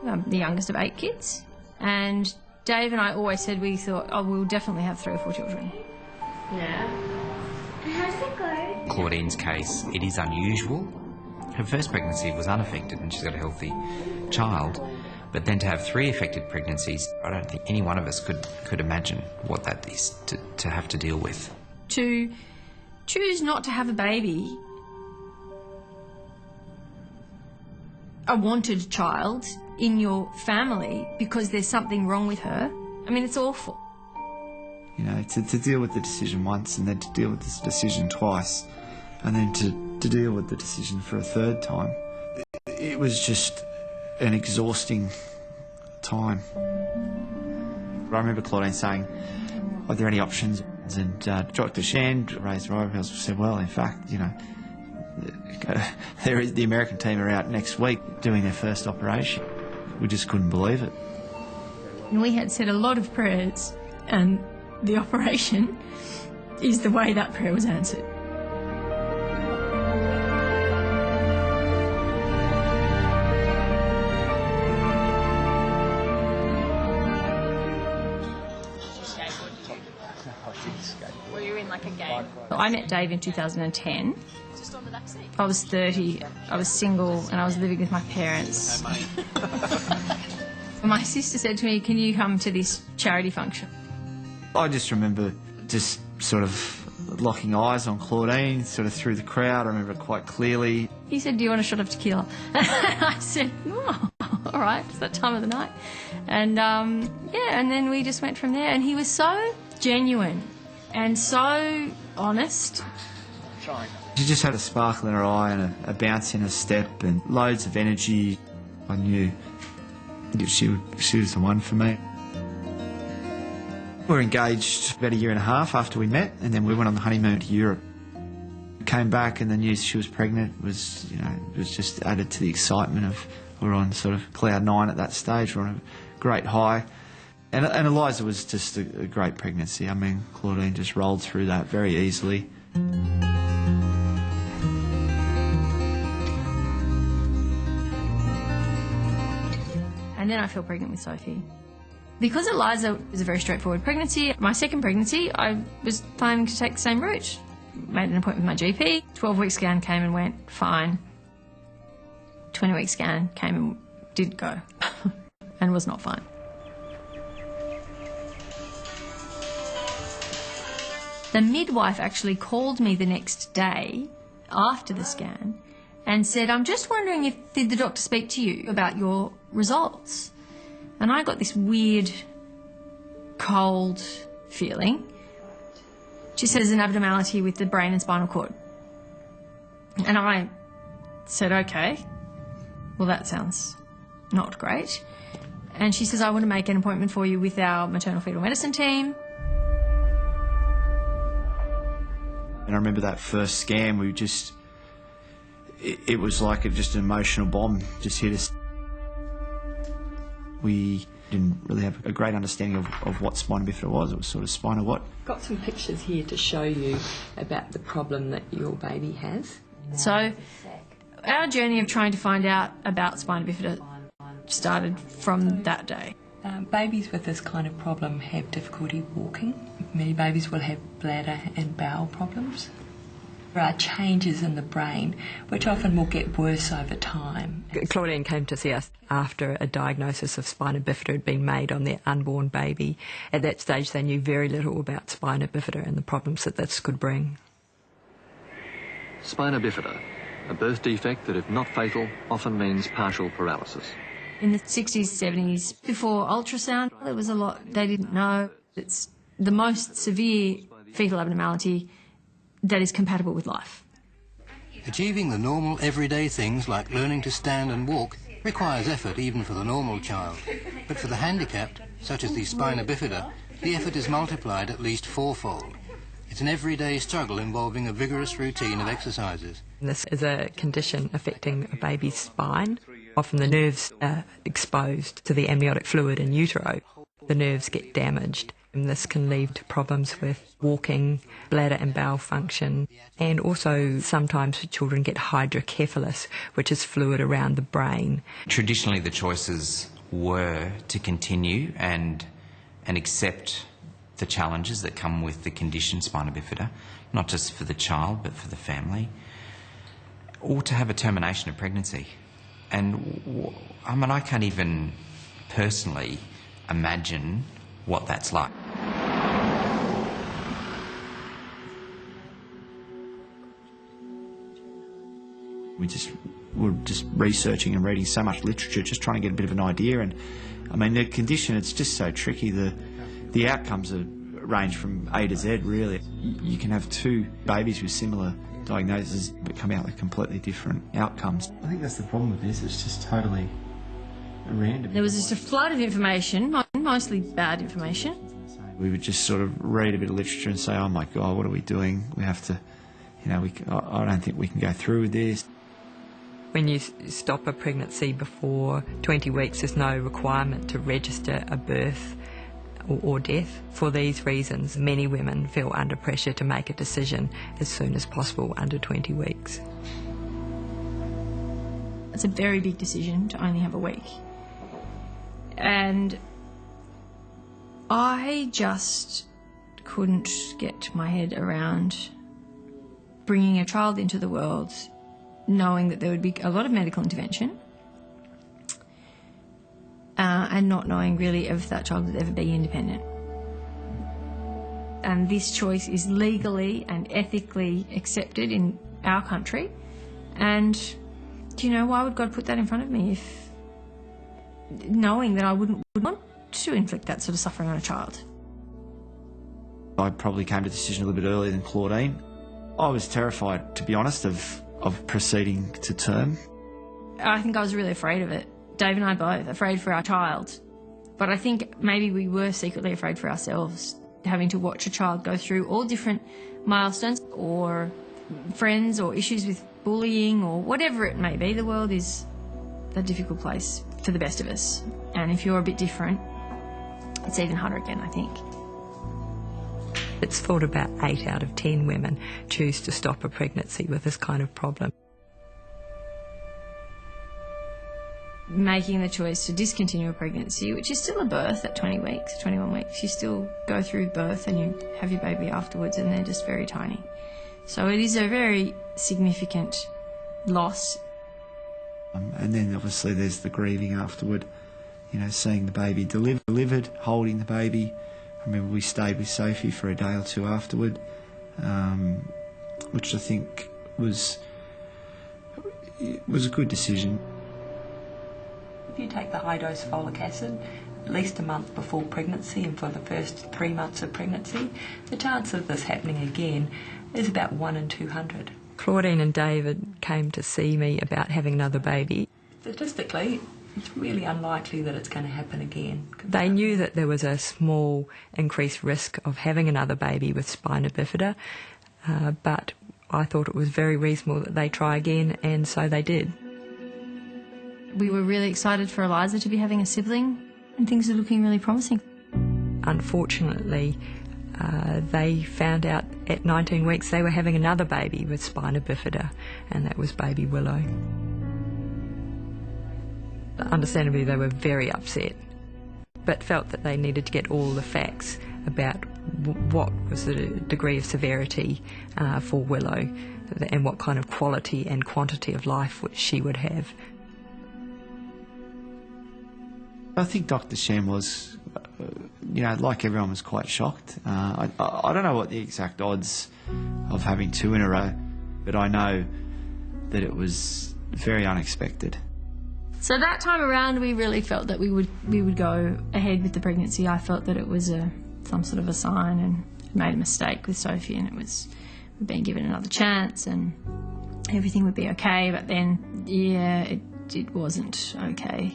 the youngest of 8 kids. And Dave and I always said we thought, oh, we'll definitely have 3 or 4 children. Yeah. How does it go? Claudine's case, it is unusual. Her first pregnancy was unaffected and she's got a healthy child. But then to have 3 affected pregnancies, I don't think any one of us could imagine what that is to have to deal with. To choose not to have a baby, a wanted child in your family because there's something wrong with her, I mean, it's awful. You know, to deal with the decision once and then to deal with this decision twice and then to deal with the decision for a 3rd time. It was just an exhausting time. I remember Claudine saying, are there any options? And Dr. Shand raised her eyebrows and said, well, in fact, you know, the American team are out next week doing their first operation. We just couldn't believe it. And we had said a lot of prayers, and the operation is the way that prayer was answered. Well, you're in like a game. I met Dave in 2010. I was 30, I was single, and I was living with my parents. My sister said to me, can you come to this charity function? I just remember just sort of locking eyes on Claudine, sort of through the crowd. I remember it quite clearly. He said, do you want a shot of tequila? I said, oh, all right, it's that time of the night. And, yeah, and then we just went from there. And he was so genuine and so honest. She just had a sparkle in her eye and a bounce in her step and loads of energy. I knew she was the one for me. We were engaged about 1.5 years after we met, and then we went on the honeymoon to Europe. Came back and the news she was pregnant was, you know, it was just added to the excitement of, we were on sort of cloud 9 at that stage. We were on a great high. And Eliza was just a great pregnancy. I mean, Claudine just rolled through that very easily. And then I fell pregnant with Sophie. Because Eliza was a very straightforward pregnancy, my second pregnancy, I was planning to take the same route. Made an appointment with my GP. 12-week scan came and went, fine. 20-week scan came and did go and was not fine. The midwife actually called me the next day after the scan and said, I'm just wondering if did the doctor speak to you about your results? And I got this weird, cold feeling. She said there's an abnormality with the brain and spinal cord. And I said, okay, well, that sounds not great. And she says, I want to make an appointment for you with our maternal fetal medicine team. And I remember that first scan, we just, it was like just an emotional bomb just hit us. We didn't really have a great understanding of what spina bifida was. It was sort of spina what? Got some pictures here to show you about the problem that your baby has. So our journey of trying to find out about spina bifida started from that day. Babies with this kind of problem have difficulty walking. Many babies will have bladder and bowel problems. There are changes in the brain which often will get worse over time. Claudine came to see us after a diagnosis of spina bifida had been made on their unborn baby. At that stage they knew very little about spina bifida and the problems that this could bring. Spina bifida, a birth defect that, if not fatal, often means partial paralysis. In the 60s, 70s, before ultrasound, there was a lot they didn't know. It's the most severe fetal abnormality that is compatible with life. Achieving the normal everyday things like learning to stand and walk requires effort even for the normal child. But for the handicapped, such as the spina bifida, the effort is multiplied at least 4-fold. It's an everyday struggle involving a vigorous routine of exercises. This is a condition affecting a baby's spine. Often the nerves are exposed to the amniotic fluid in utero. The nerves get damaged And this can lead to problems with walking, bladder and bowel function, and also sometimes children get hydrocephalus, which is fluid around the brain. Traditionally, the choices were to continue and accept the challenges that come with the condition spina bifida, not just for the child but for the family, or to have a termination of pregnancy. And I mean, I can't even personally imagine what that's like. We're just researching and reading so much literature, just trying to get a bit of an idea. And I mean, the condition, it's just so tricky. The outcomes range from A to Z, really. You can have two babies with similar diagnoses but come out with completely different outcomes. I think that's the problem with this. It's just totally random. There was just a flood of information, mostly bad information. We would just sort of read a bit of literature and say, oh my God, what are we doing? We have to, I don't think we can go through with this. When you stop a pregnancy before 20 weeks, there's no requirement to register a birth or death. For these reasons, many women feel under pressure to make a decision as soon as possible under 20 weeks. It's a very big decision to only have a week. And I just couldn't get my head around bringing a child into the world knowing that there would be a lot of medical intervention and not knowing really if that child would ever be independent. And this choice is legally and ethically accepted in our country. And, why would God put that in front of me if knowing that I would want to inflict that sort of suffering on a child? I probably came to the decision a little bit earlier than Claudine. I was terrified, to be honest, of proceeding to term. I think I was really afraid of it. Dave and I both, afraid for our child. But I think maybe we were secretly afraid for ourselves, having to watch a child go through all different milestones or friends or issues with bullying or whatever it may be. The world is a difficult place for the best of us. And if you're a bit different, it's even harder again, I think. It's thought about 8 out of 10 women choose to stop a pregnancy with this kind of problem. Making the choice to discontinue a pregnancy, which is still a birth at 20 weeks, 21 weeks, you still go through birth and you have your baby afterwards and they're just very tiny. So it is a very significant loss. And then obviously there's the grieving afterward, seeing the baby delivered, holding the baby. I remember we stayed with Sophie for a day or two afterward, which I think was a good decision. If you take the high-dose folic acid at least a month before pregnancy and for the first 3 months of pregnancy, the chance of this happening again is about 1 in 200. Claudine and David came to see me about having another baby. Statistically, it's really unlikely that it's going to happen again. They knew that there was a small increased risk of having another baby with spina bifida, but I thought it was very reasonable that they try again, and so they did. We were really excited for Eliza to be having a sibling, and things are looking really promising. Unfortunately, they found out at 19 weeks they were having another baby with spina bifida, and that was baby Willow. Understandably, they were very upset, but felt that they needed to get all the facts about what was the degree of severity for Willow and what kind of quality and quantity of life which she would have. I think Dr. Shem was, like everyone, was quite shocked. I don't know what the exact odds of having 2 in a row, but I know that it was very unexpected. So that time around, we really felt that we would go ahead with the pregnancy. I felt that it was some sort of a sign, and made a mistake with Sophie, and we'd been given another chance, and everything would be okay. But then, it wasn't okay.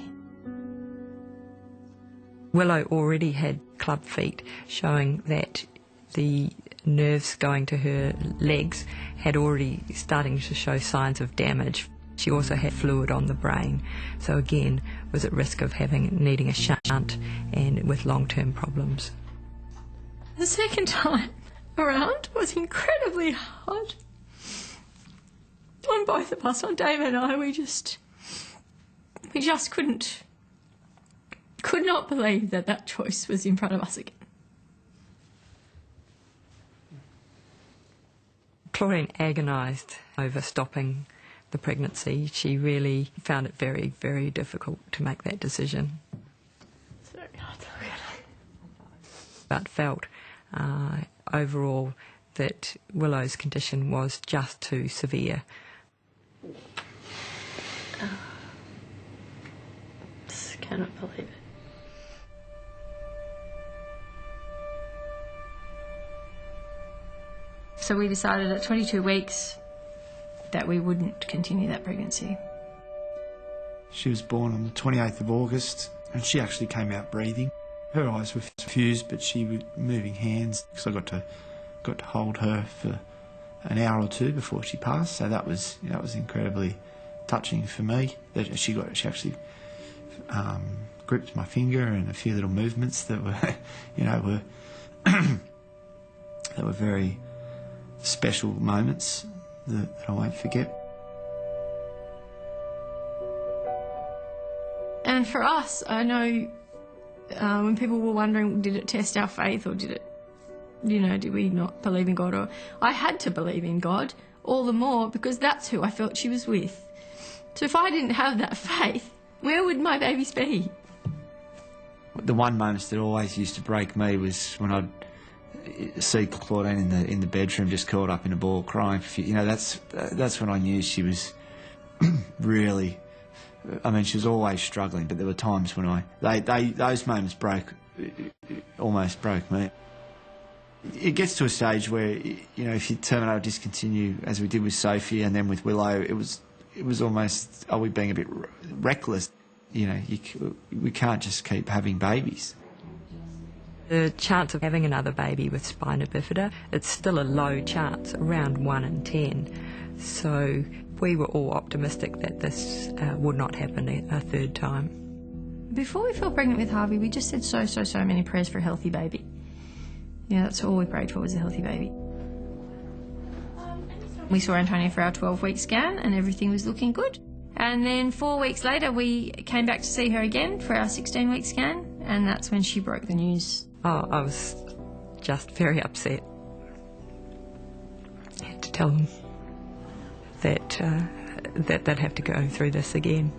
Willow already had club feet, showing that the nerves going to her legs had already starting to show signs of damage. She also had fluid on the brain, so again was at risk of needing a shunt and with long-term problems. The second time around was incredibly hard on both of us, on Dave and I. We just could not believe that choice was in front of us again. Claudine agonised over stopping the pregnancy. She really found it very, very difficult to make that decision. It's very hard to look at. But felt overall that Willow's condition was just too severe. Just cannot believe it. So we decided at 22 weeks that we wouldn't continue that pregnancy. She was born on the 28th of August and she actually came out breathing. Her eyes were fused, but she was moving hands because I got to hold her for an hour or two before she passed. So that was incredibly touching for me. That she actually gripped my finger, and a few little movements that were that were very special moments that I won't forget. And for us, I know when people were wondering, did it test our faith, or did we not believe in God? Or I had to believe in God, all the more because that's who I felt she was with. So if I didn't have that faith, where would my babies be? The one moment that always used to break me was when I'd see Claudine in the bedroom just curled up in a ball crying. That's when I knew she was really. I mean, she was always struggling, but there were times when those moments almost broke me. It gets to a stage where, if you terminate or discontinue, as we did with Sophie and then with Willow, it was almost, are we being a bit reckless? We can't just keep having babies. The chance of having another baby with spina bifida, it's still a low chance, around 1 in 10. So we were all optimistic that this would not happen a third time. Before we fell pregnant with Harvey, we just said so many prayers for a healthy baby. That's all we prayed for, was a healthy baby. We saw Antonia for our 12-week scan and everything was looking good. And then 4 weeks later, we came back to see her again for our 16-week scan, and that's when she broke the news. Oh, I was just very upset. I had to tell them that they'd have to go through this again.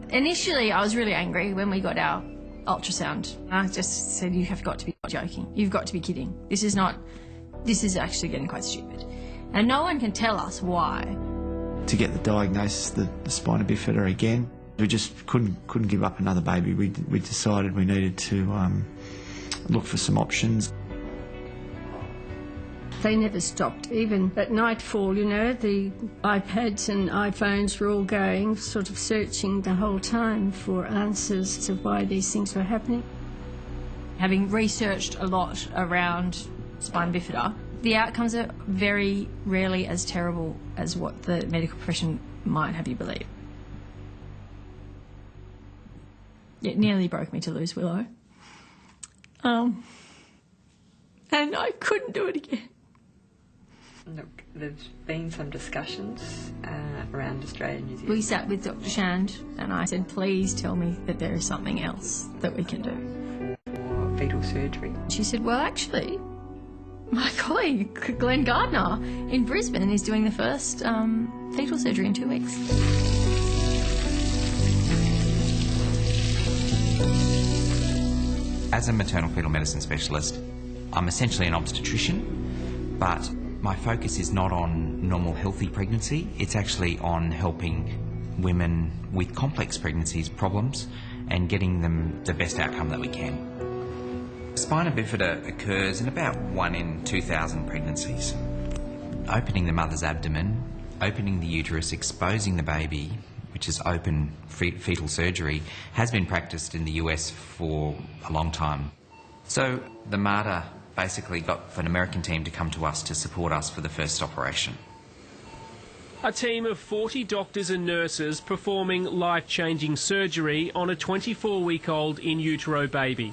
Initially, I was really angry when we got our ultrasound. I just said, you have got to be joking. You've got to be kidding. This is actually getting quite stupid. And no one can tell us why. To get the diagnosis, the spina bifida again, we just couldn't give up another baby. We decided we needed to look for some options. They never stopped. Even at nightfall, the iPads and iPhones were all going, sort of searching the whole time for answers to why these things were happening. Having researched a lot around spina bifida, the outcomes are very rarely as terrible as what the medical profession might have you believe. It nearly broke me to lose Willow. And I couldn't do it again. Look, there's been some discussions around Australia and New Zealand. We sat with Dr. Shand and I said, please tell me that there is something else that we can do. For fetal surgery. She said, well, actually, my colleague, Glenn Gardner, in Brisbane is doing the first fetal surgery in 2 weeks. As a maternal fetal medicine specialist, I'm essentially an obstetrician, but my focus is not on normal healthy pregnancy. It's actually on helping women with complex pregnancies problems and getting them the best outcome that we can. Spina bifida occurs in about 1 in 2,000 pregnancies. Opening the mother's abdomen, opening the uterus, exposing the baby, which is open fetal surgery, has been practiced in the US for a long time. So the MARTA basically got an American team to come to us to support us for the first operation. A team of 40 doctors and nurses performing life-changing surgery on a 24-week-old in utero baby.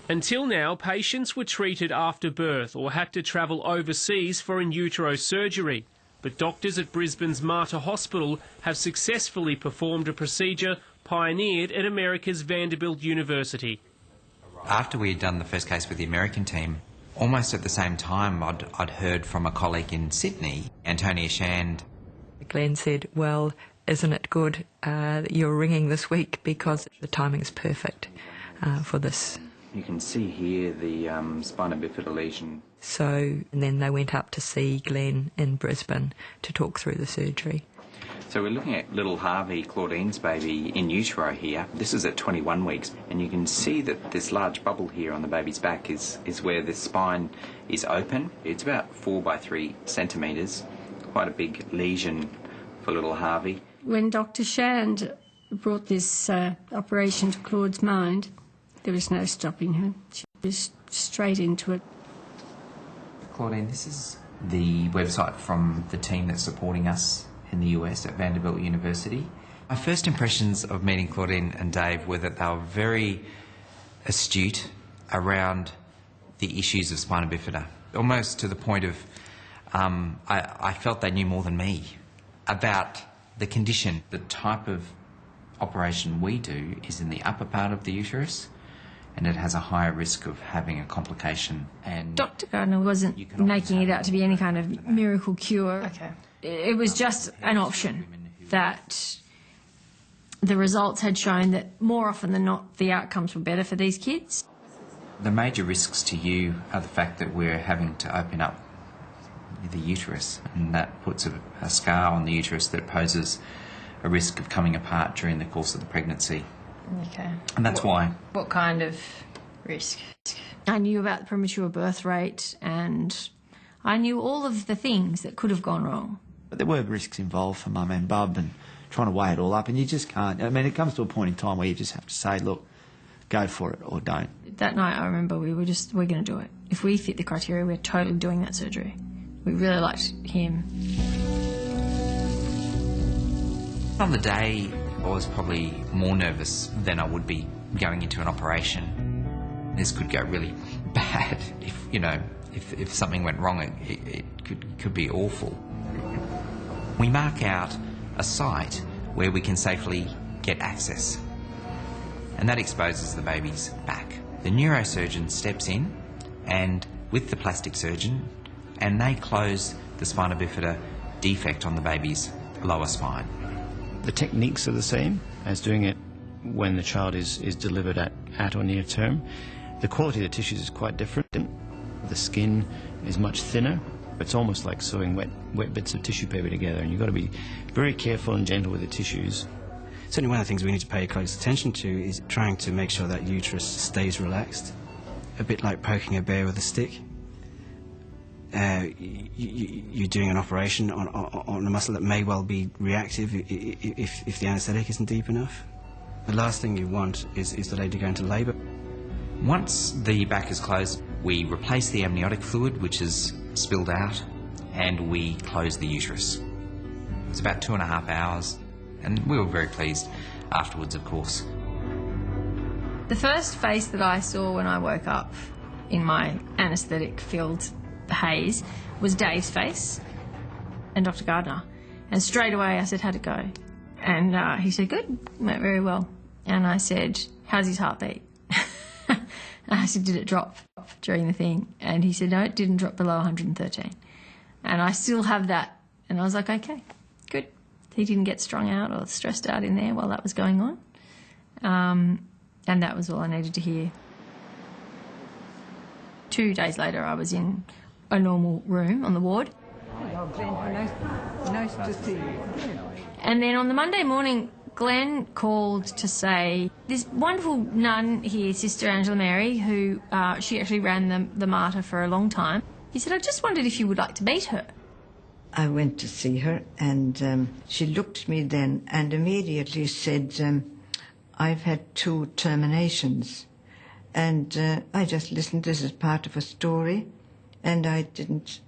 Until now, patients were treated after birth or had to travel overseas for in utero surgery. But doctors at Brisbane's Mater Hospital have successfully performed a procedure pioneered at America's Vanderbilt University. After we had done the first case with the American team, almost at the same time I'd heard from a colleague in Sydney, Antonia Shand. Glenn said, well, isn't it good that you're ringing this week because the timing is perfect for this. You can see here the spina bifida lesion. So, and then they went up to see Glenn in Brisbane to talk through the surgery. So we're looking at little Harvey, Claudine's baby, in utero here. This is at 21 weeks, and you can see that this large bubble here on the baby's back is where the spine is open. It's about 4 by 3 centimetres, quite a big lesion for little Harvey. When Dr. Shand brought this operation to Claude's mind, there was no stopping her. She was straight into it. Claudine, this is the website from the team that's supporting us in the US at Vanderbilt University. My first impressions of meeting Claudine and Dave were that they were very astute around the issues of spina bifida, almost to the point of I felt they knew more than me about the condition. The type of operation we do is in the upper part of the uterus, and it has a higher risk of having a complication. And Dr. Gardner wasn't making it out to be any kind of miracle cure. Okay. It was just an option that the results had shown that more often than not the outcomes were better for these kids. the major risks to you are the fact that we're having to open up the uterus, and that puts a scar on the uterus that poses a risk of coming apart during the course of the pregnancy. Okay. And that's why. What kind of risk? I knew about the premature birth rate, and I knew all of the things that could have gone wrong. But there were risks involved for Mum and Bub, and trying to weigh it all up, and you just can't. I mean, it comes to a point in time where you just have to say, look, go for it or don't. That night I remember we're going to do it. If we fit the criteria, we're totally doing that surgery. We really liked him. On the day, I was probably more nervous than I would be going into an operation. This could go really bad if something went wrong. It could be awful. We mark out a site where we can safely get access, and that exposes the baby's back. The neurosurgeon steps in and with the plastic surgeon, and they close the spina bifida defect on the baby's lower spine. The techniques are the same as doing it when the child is delivered at or near term. The quality of the tissues is quite different. The skin is much thinner. It's almost like sewing wet bits of tissue paper together, and you've got to be very careful and gentle with the tissues. Certainly one of the things we need to pay close attention to is trying to make sure that uterus stays relaxed, a bit like poking a bear with a stick. You're doing an operation on a muscle that may well be reactive if the anaesthetic isn't deep enough. The last thing you want is the lady going to labour. Once the back is closed, we replace the amniotic fluid, which is spilled out, and we close the uterus. It's about 2.5 hours, and we were very pleased afterwards, of course. The first face that I saw when I woke up in my anaesthetic-filled haze was Dave's face and Dr. Gardner. And straight away I said, how'd it go? And he said, good, went very well. And I said, how's his heartbeat? I said, did it drop during the thing? And he said, no, it didn't drop below 113. And I still have that. And I was like, okay, good. He didn't get strung out or stressed out in there while that was going on. And that was all I needed to hear. 2 days later, I was in a normal room on the ward. Hello, Glenn. Nice to see you. And then on the Monday morning, Glenn called to say, this wonderful nun here, Sister Angela Mary, who she actually ran the Mater for a long time. He said, I just wondered if you would like to meet her. I went to see her, and she looked at me then and immediately said, I've had 2 terminations. And I just listened. This is part of a story, and I didn't...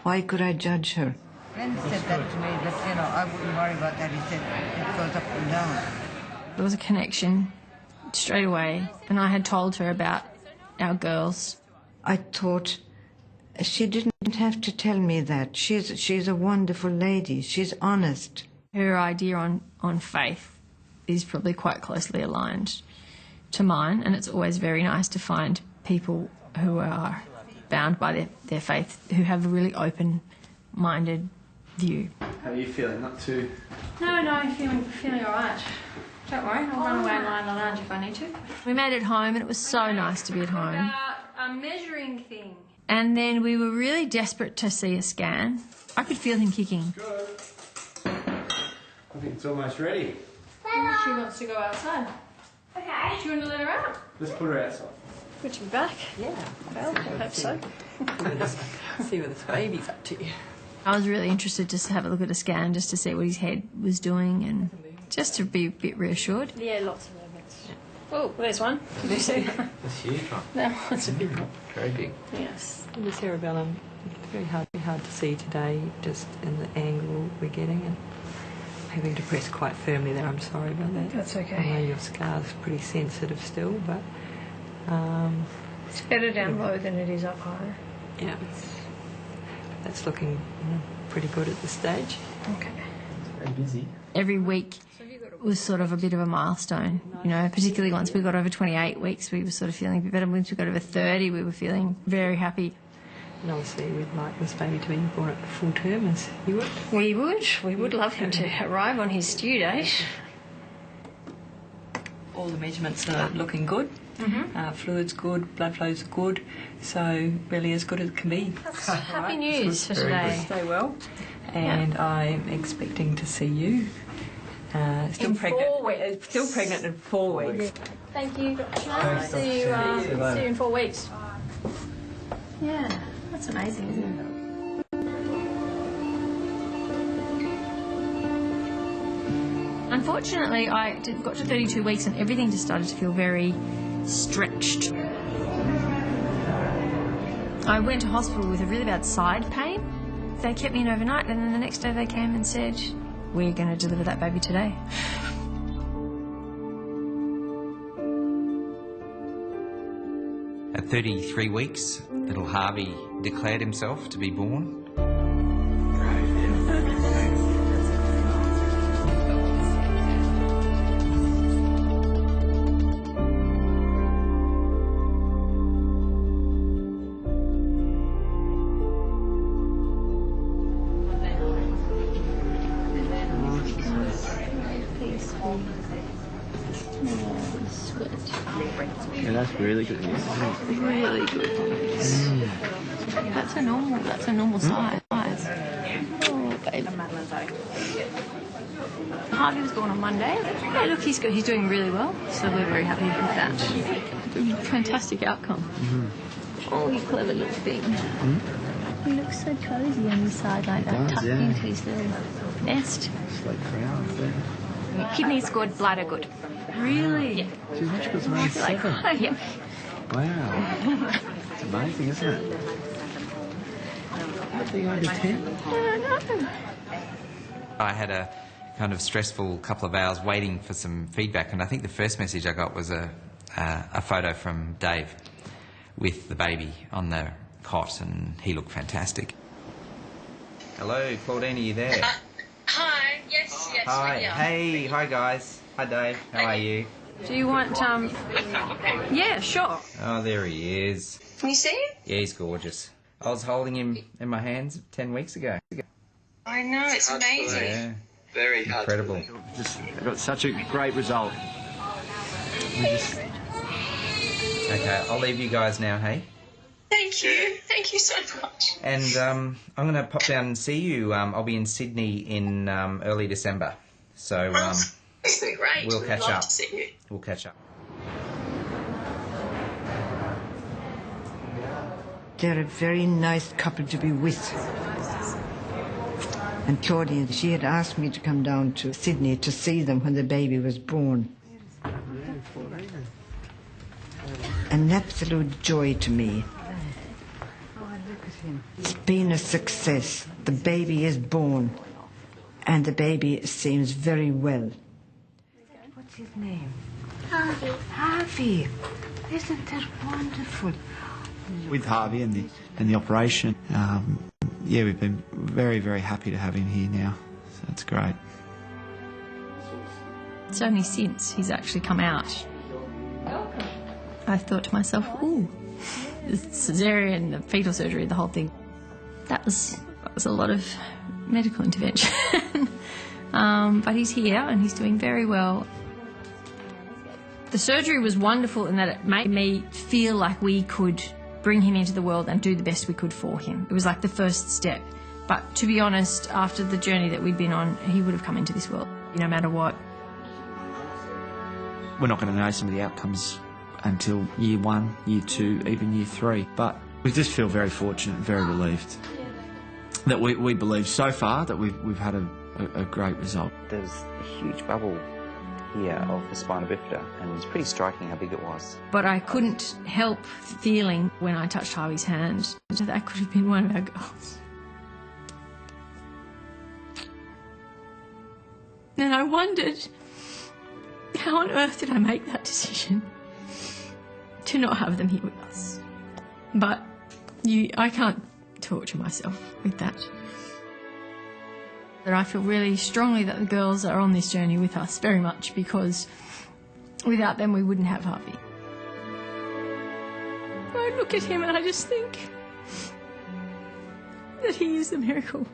Why could I judge her? Glenn said that to me, that, I wouldn't worry about that. He said it goes up and down. There was a connection straight away, and I had told her about our girls. I thought she didn't have to tell me that. She's a wonderful lady. She's honest. Her idea on faith is probably quite closely aligned to mine, and it's always very nice to find people who are bound by their faith, who have a really open-minded view. How are you feeling? Not too... No, I'm feeling all right. Don't worry, I'll run away and lie in the lounge if I need to. We made it home, and it was so nice to be at home. A measuring thing. And then we were really desperate to see a scan. I could feel him kicking. I think it's almost ready. She wants to go outside. Okay. Do you want to let her out? Let's put her outside. Good to be back. Yeah. Well, I hope so. See what this baby's up to. I was really interested just to have a look at a scan, just to see what his head was doing and just to be a bit reassured. Yeah, lots of movements. Oh, there's one. Did you see? That's a huge one. That one's a big one. Very big. Yes. The cerebellum, very hard to see today, just in the angle we're getting, and having to press quite firmly there. I'm sorry about that. That's okay. I know your scar's pretty sensitive still, but It's better down low than it is up high. yeah, that's looking pretty good at this stage. Okay. Very busy. Every week was sort of a bit of a milestone, particularly once we got over 28 weeks, we were sort of feeling a bit better. Once we got over 30, we were feeling very happy. And obviously we'd like this baby to be born at full term, as you would. We would love him to arrive on his due date. All the measurements are looking good. Fluid's good, blood flow's good, so really as good as it can be. That's happy news for today. Stay well, and I'm expecting to see you. Still pregnant. 4 weeks. Still pregnant in 4 weeks. Thank you, Dr. See you in 4 weeks. Yeah, that's amazing, isn't it? Unfortunately, I got to 32 weeks and everything just started to feel very stretched. I went to hospital with a really bad side pain. They kept me in overnight, and then the next day they came and said, "We're going to deliver that baby today." At 33 weeks, little Harvey declared himself to be born. Yeah, that's really good news, isn't it? Really good news. That's a normal size. Oh, baby. Harvey was born on Monday. Hey, look, he's doing really well, so we're very happy with that. Fantastic outcome. Oh, you clever little thing. He looks so cosy on his side like that, tucked into his little nest. It's like crowns there. Kidneys good, bladder good. Really? Yeah. Geez, Mitchell's around 7. Yeah. Wow. It's amazing, isn't it? Nothing under 10. I had a kind of stressful couple of hours waiting for some feedback, and I think the first message I got was a photo from Dave with the baby on the cot, and he looked fantastic. Hello, Claudine, are you there? Hi, yes, Hi, we are. hey, hi guys. Hi Dave, how are you? Do you want, yeah, sure. Oh, there he is. Can you see it? Yeah, he's gorgeous. I was holding him in my hands 10 weeks ago. I know, it's amazing. Yeah, Very incredible. Just got such a great result. Okay, I'll leave you guys now, hey? Thank you so much. And I'm going to pop down and see you. I'll be in Sydney in early December. So Great. we'll catch Love up. to see you. We'll catch up. They're a very nice couple to be with. And Claudine, she had asked me to come down to Sydney to see them when the baby was born. An absolute joy to me. It's been a success. The baby is born, and the baby seems very well. his name? Harvey. Harvey. Isn't that wonderful? With Harvey and the operation, yeah, we've been very, very happy to have him here now. So it's great. It's only since he's actually come out, I thought to myself, ooh, the cesarean, the fetal surgery, the whole thing, that was a lot of medical intervention. But he's here and he's doing very well. The surgery was wonderful in that it made me feel like we could bring him into the world and do the best we could for him. It was like the first step. But to be honest, after the journey that we'd been on, he would have come into this world, no matter what. We're not going to know some of the outcomes until year 1, year 2, even year 3. But we just feel very fortunate and very relieved that we believe so far that we've had a great result. There's a huge bubble here of the spina bifida, and it's pretty striking how big it was. But I couldn't help feeling when I touched Harvey's hand that that could have been one of our girls. And I wondered, how on earth did I make that decision to not have them here with us? But I can't torture myself with that. But I feel really strongly that the girls are on this journey with us very much, because without them we wouldn't have Harvey. I look at him and I just think that he is a miracle.